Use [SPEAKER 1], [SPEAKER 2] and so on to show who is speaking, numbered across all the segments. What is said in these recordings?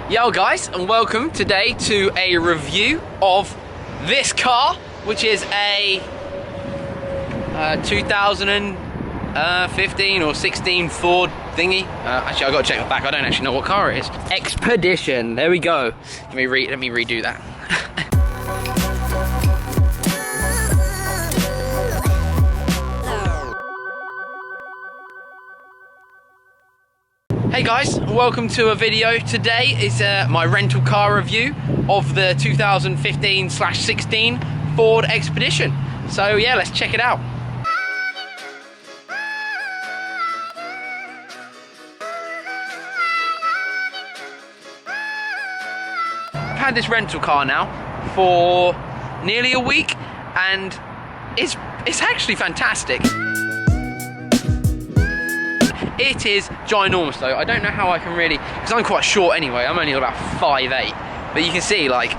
[SPEAKER 1] Yo guys, and welcome today to a review of this car, which is a 2015 or 16 Ford thingy. Actually, I gotta check my back. I don't actually know what car it is. Expedition. There we go. Let me redo that. Hey guys, welcome to a video. Today is my rental car review of the 2015/16 Ford Expedition. So yeah, let's check it out. I've had this rental car now for nearly a week and it's actually fantastic. It is ginormous though. I don't know how I can really, because I'm quite short anyway, I'm only about 5'8", but you can see like,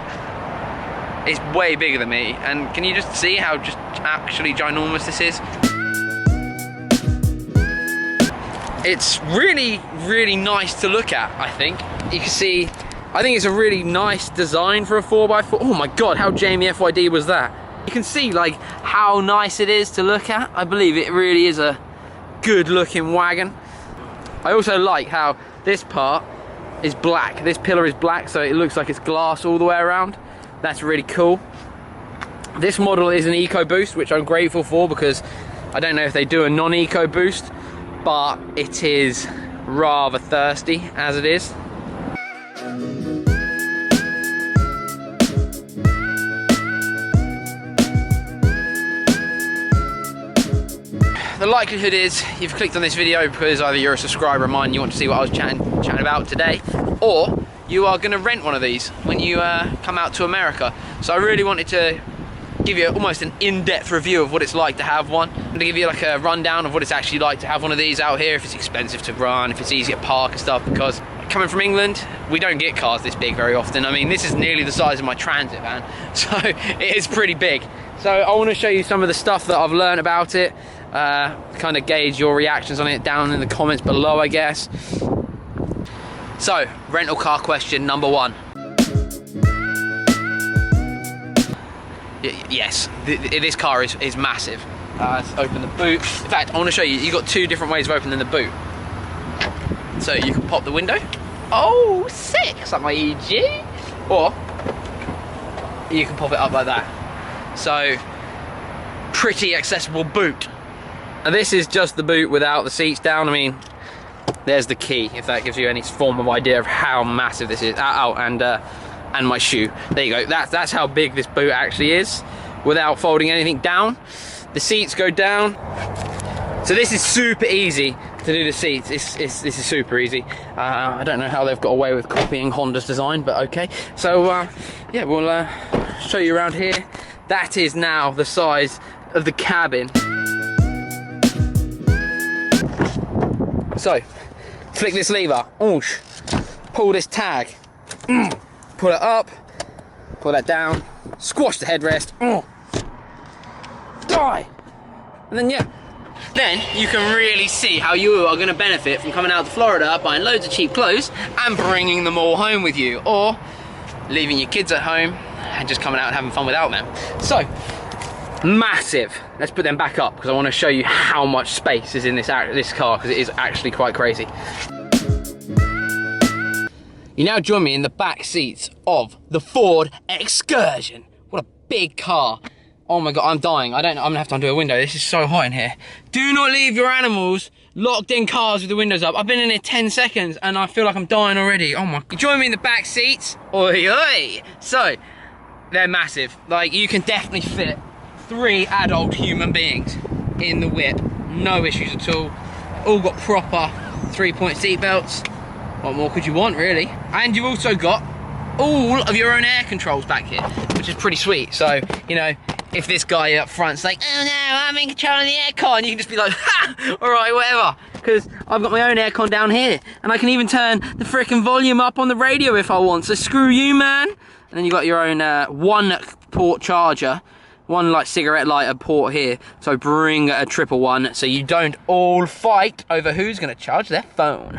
[SPEAKER 1] it's way bigger than me, and can you just see how just actually ginormous this is? It's really, really nice to look at, I think. You can see, I think it's a really nice design for a 4x4. Oh my God, how Jamie FYD was that? You can see like how nice it is to look at. I believe it really is a good looking wagon. I also like how this part is black. This pillar is black, so it looks like it's glass all the way around. That's really cool. This model is an EcoBoost, which I'm grateful for because I don't know if they do a non-Eco Boost, but it is rather thirsty as it is. The likelihood is you've clicked on this video because either you're a subscriber of mine and you want to see what I was chatting about today, or you are going to rent one of these when you come out to America. So I really wanted to give you almost an in-depth review of what it's like to have one. I'm going to give you like a rundown of what it's actually like to have one of these out here, if it's expensive to run, if it's easy to park and stuff, because coming from England, we don't get cars this big very often. I mean, this is nearly the size of my Transit van, so it is pretty big. So I want to show you some of the stuff that I've learned about it, kind of gauge your reactions on it down in the comments below, I guess. So, rental car question number one. Yes, this car is massive. Let's open the boot. In fact, I want to show you, you've got two different ways of opening the boot. So you can pop the window. Oh, sick! It's like my EG. Or you can pop it up like that. So, pretty accessible boot. And this is just the boot without the seats down. I mean, there's the key, if that gives you any form of idea of how massive this is. And my shoe. There you go. That's how big this boot actually is, without folding anything down. The seats go down. So this is super easy to do the seats. This is super easy. I don't know how they've got away with copying Honda's design, but okay. So yeah, we'll show you around here. That is now the size of the cabin. So, flick this lever, oosh, pull this tag, pull it up, pull that down, squash the headrest, die, and then yeah. Then you can really see how you are going to benefit from coming out to Florida, buying loads of cheap clothes and bringing them all home with you, or leaving your kids at home and just coming out and having fun without them. So, massive. Let's put them back up because I want to show you how much space is in this car, because it is actually quite crazy. You now join me in the back seats of the Ford Excursion. What a big car. Oh my God, I'm dying. I'm gonna have to undo a window. This is so hot in here. Do not leave your animals locked in cars with the windows up. I've been in here 10 seconds and I feel like I'm dying already. Oh my. You join me in the back seats. Oi, oi. So, they're massive. Like, you can definitely fit 3 adult human beings in the whip. No issues at all. All got proper 3-point seat belts. What more could you want, really? And you've also got all of your own air controls back here, which is pretty sweet. So, you know, if this guy up front's like, oh no, I'm in control of the aircon, you can just be like, ha, all right, whatever. Because I've got my own aircon down here, and I can even turn the frickin' volume up on the radio if I want, so screw you, man. And then you got your own 1-port charger, one like cigarette lighter port here, so bring a triple one so you don't all fight over who's gonna charge their phone.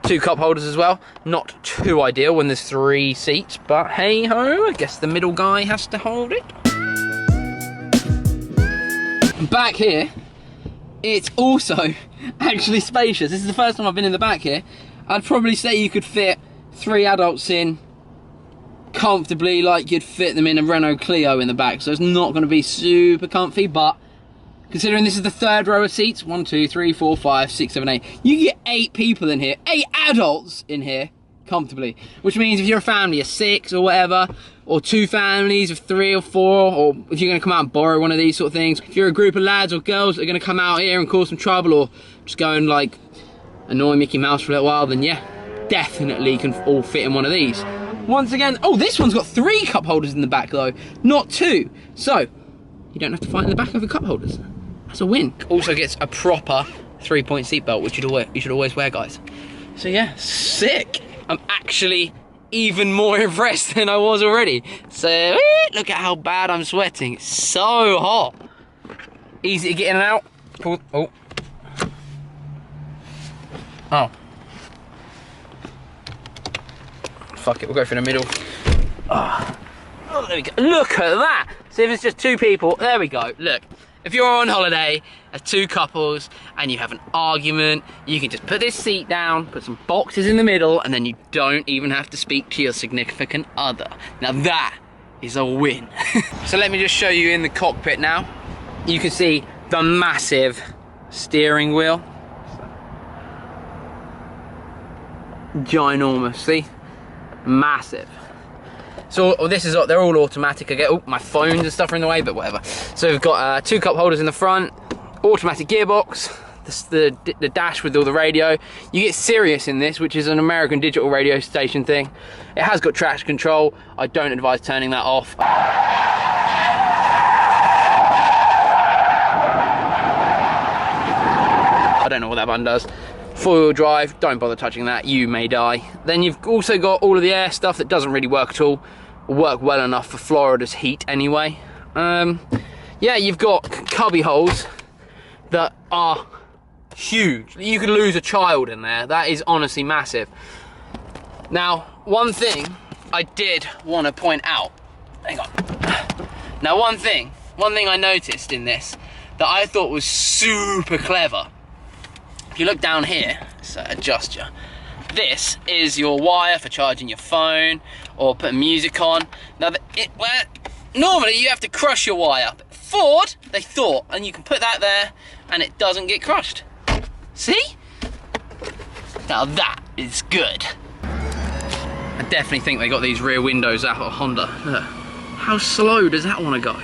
[SPEAKER 1] 2 cup holders as well. Not too ideal when there's 3 seats, but hey ho, I guess the middle guy has to hold it. Back here, it's also actually spacious. This is the first time I've been in the back here. I'd probably say you could fit 3 adults in comfortably, like you'd fit them in a Renault Clio in the back. So it's not going to be super comfy, but considering this is the 3rd row of seats, 1, 2, 3, 4, 5, 6, 7, 8, you get 8 people in here, 8 adults in here comfortably, which means if you're a family of 6 or whatever, or 2 families of 3 or 4, or if you're going to come out and borrow one of these sort of things, if you're a group of lads or girls that are going to come out here and cause some trouble, or just go and like annoy Mickey Mouse for a little while, then yeah, definitely can all fit in one of these. Once again, oh, this one's got 3 cup holders in the back though, not 2. So, you don't have to fight in the back over cup holders. That's a win. Also gets a proper 3-point seatbelt, which you should always wear, guys. So yeah, sick. I'm actually even more impressed than I was already. So, look at how bad I'm sweating. It's so hot. Easy to get in and out. Pull, oh. Oh. Fuck it, we'll go for the middle. Oh, there we go. Look at that. See, if it's just 2 people, there we go. Look, if you're on holiday as 2 couples and you have an argument, you can just put this seat down, put some boxes in the middle, and then you don't even have to speak to your significant other. Now that is a win. So let me just show you in the cockpit now. You can see the massive steering wheel. Ginormous, see? Massive. So this is, they're all automatic. I get, oh, my phones and stuff are in the way, but whatever. So we've got 2 cup holders in the front, automatic gearbox, the dash with all the radio. You get Sirius in this, which is an American digital radio station thing. It has got traction control. I don't advise turning that off. I don't know what that button does. 4-wheel drive, don't bother touching that, you may die. Then you've also got all of the air stuff that doesn't really work at all, or work well enough for Florida's heat anyway. Yeah, you've got cubby holes that are huge. You could lose a child in there. That is honestly massive. Now, one thing I did want to point out, hang on. Now one thing I noticed in this that I thought was super clever. If you look down here, so adjust you. This is your wire for charging your phone or putting music on. Now, normally you have to crush your wire. But Ford, they thought, and you can put that there and it doesn't get crushed. See? Now that is good. I definitely think they got these rear windows out of Honda. Look, how slow does that want to go?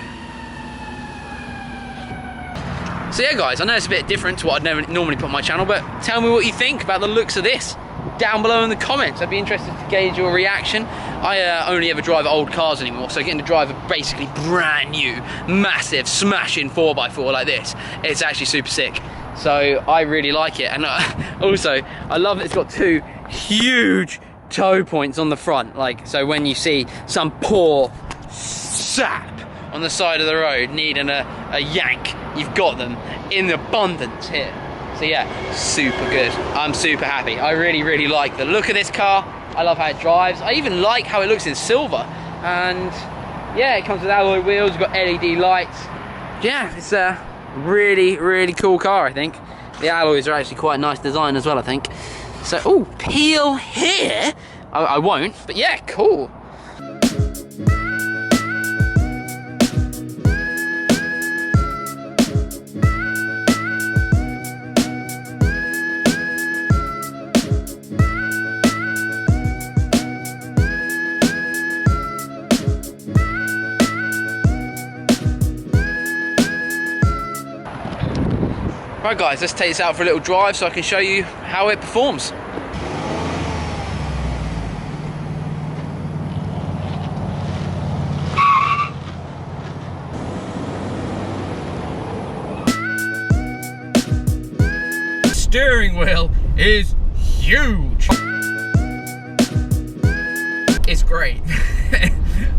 [SPEAKER 1] So yeah guys, I know it's a bit different to what I'd never normally put on my channel, but tell me what you think about the looks of this down below in the comments. I'd be interested to gauge your reaction. I only ever drive old cars anymore, so getting to drive a basically brand new, massive, smashing 4x4 like this, it's actually super sick. So I really like it, and also I love that it's got 2 huge tow points on the front. Like, so when you see some poor sap on the side of the road needing a yank, you've got them in abundance here. So yeah, super good. I'm super happy. I really like the look of this car. I love how it drives. I even like how it looks in silver. And yeah, it comes with alloy wheels, you've got LED lights. Yeah, it's a really cool car, I think. The alloys are actually quite a nice design as well, I think. So, oh, peel here. I won't, but yeah, cool. Right guys, let's take this out for a little drive so I can show you how it performs. Steering wheel is huge. It's great.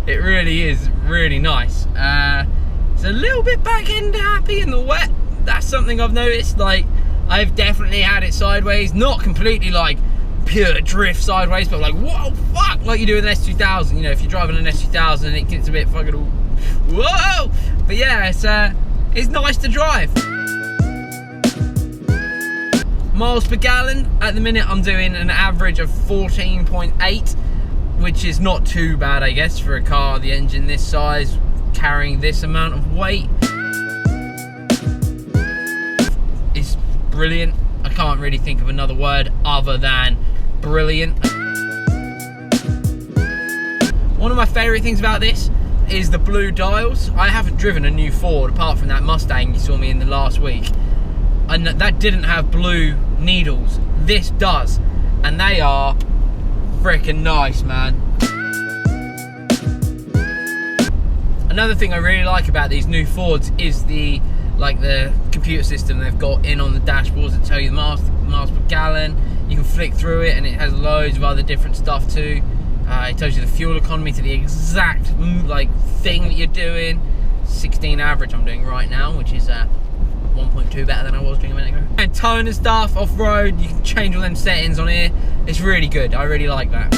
[SPEAKER 1] It really is really nice. It's a little bit back end happy in the wet. That's something I've noticed. Like, I've definitely had it sideways, not completely like pure drift sideways, but like, whoa, fuck, like you do with an S2000. You know, if you're driving an S2000 and it gets a bit fucking, whoa. But yeah, it's nice to drive. Miles per gallon, at the minute I'm doing an average of 14.8, which is not too bad, I guess, for a car, the engine this size, carrying this amount of weight. It's brilliant. I can't really think of another word other than brilliant. One of my favourite things about this is the blue dials. I haven't driven a new Ford apart from that Mustang you saw me in the last week, and that didn't have blue needles. This does, and they are freaking nice, man. Another thing I really like about these new Fords is the computer system they've got in on the dashboards that tell you the miles per gallon. You can flick through it and it has loads of other different stuff too. It tells you the fuel economy to the exact thing that you're doing. 16 average I'm doing right now, which is 1.2 better than I was doing a minute ago. And tone and stuff, off-road, you can change all them settings on here. It's really good, I really like that.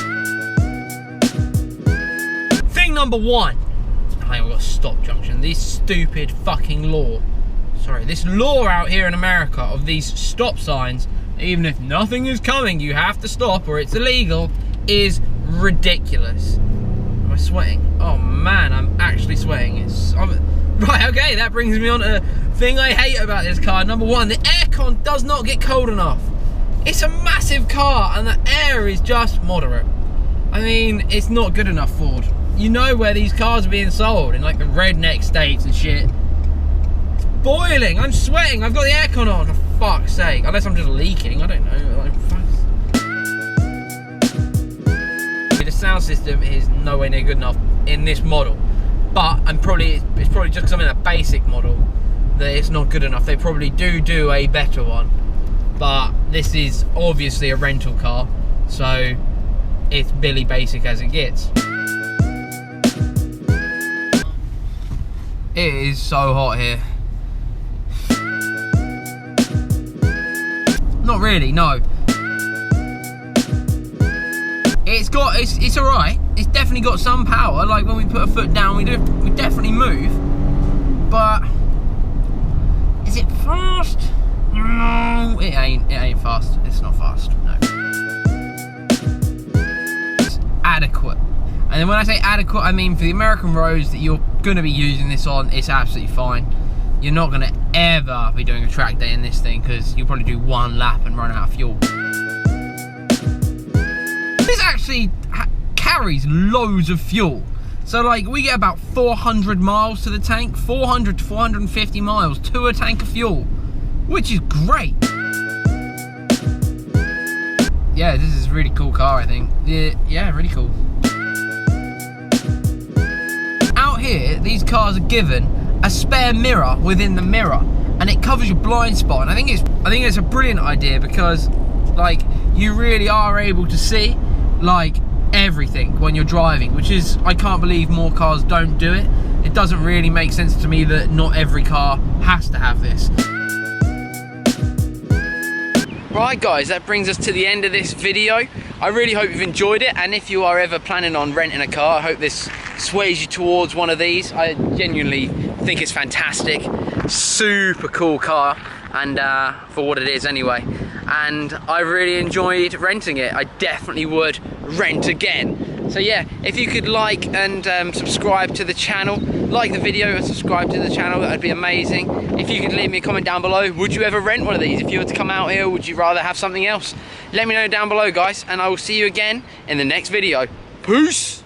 [SPEAKER 1] Thing number one, I ain't got a stop junction. This stupid fucking law. Sorry, this law out here in America of these stop signs, even if nothing is coming, you have to stop or it's illegal, is ridiculous. Am I sweating? Oh man, I'm actually sweating. Right, okay, that brings me on to the thing I hate about this car. Number one, the aircon does not get cold enough. It's a massive car and the air is just moderate. I mean, it's not good enough, Ford. You know where these cars are being sold, in like the redneck states and shit. It's boiling, I'm sweating, I've got the aircon on, for fuck's sake. Unless I'm just leaking, I don't know. The sound system is nowhere near good enough in this model. But it's probably just because I'm in a basic model that it's not good enough. They probably do a better one. But this is obviously a rental car, so it's Billy basic as it gets. It is so hot here. Not really, no. It's alright. It's definitely got some power. Like when we put a foot down, we definitely move. But is it fast? No, it ain't. It ain't fast. It's not fast. No. It's adequate. And then when I say adequate, I mean for the American roads that you're going to be using this on, it's absolutely fine. You're not going to ever be doing a track day in this thing because you'll probably do one lap and run out of fuel. This actually carries loads of fuel. So like we get about 400 miles to the tank, 400 to 450 miles to a tank of fuel, which is great. Yeah, this is a really cool car, I think. Yeah, really cool. Out here, these cars are given a spare mirror within the mirror, and it covers your blind spot. And I think it's a brilliant idea because, like, you really are able to see like everything when you're driving, which is, I can't believe more cars don't do it. It doesn't really make sense to me that not every car has to have this. Right guys, that brings us to the end of this video. I really hope you've enjoyed it, and if you are ever planning on renting a car, I hope this sways you towards one of these. I genuinely think it's fantastic. Super cool car, and for what it is anyway. And I really enjoyed renting it. I definitely would rent again. So yeah, if you could like and subscribe to the channel, like the video and subscribe to the channel, that would be amazing. If you could leave me a comment down below, would you ever rent one of these? If you were to come out here, would you rather have something else? Let me know down below guys, and I will see you again in the next video. Peace!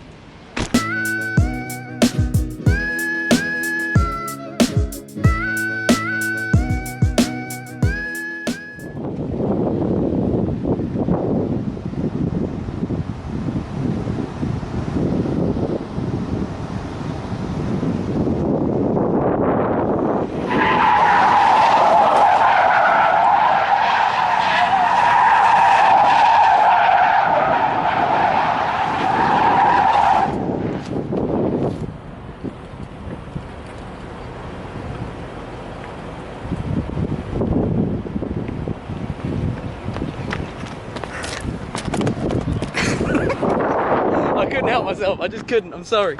[SPEAKER 1] couldn't help myself. I just couldn't. I'm sorry.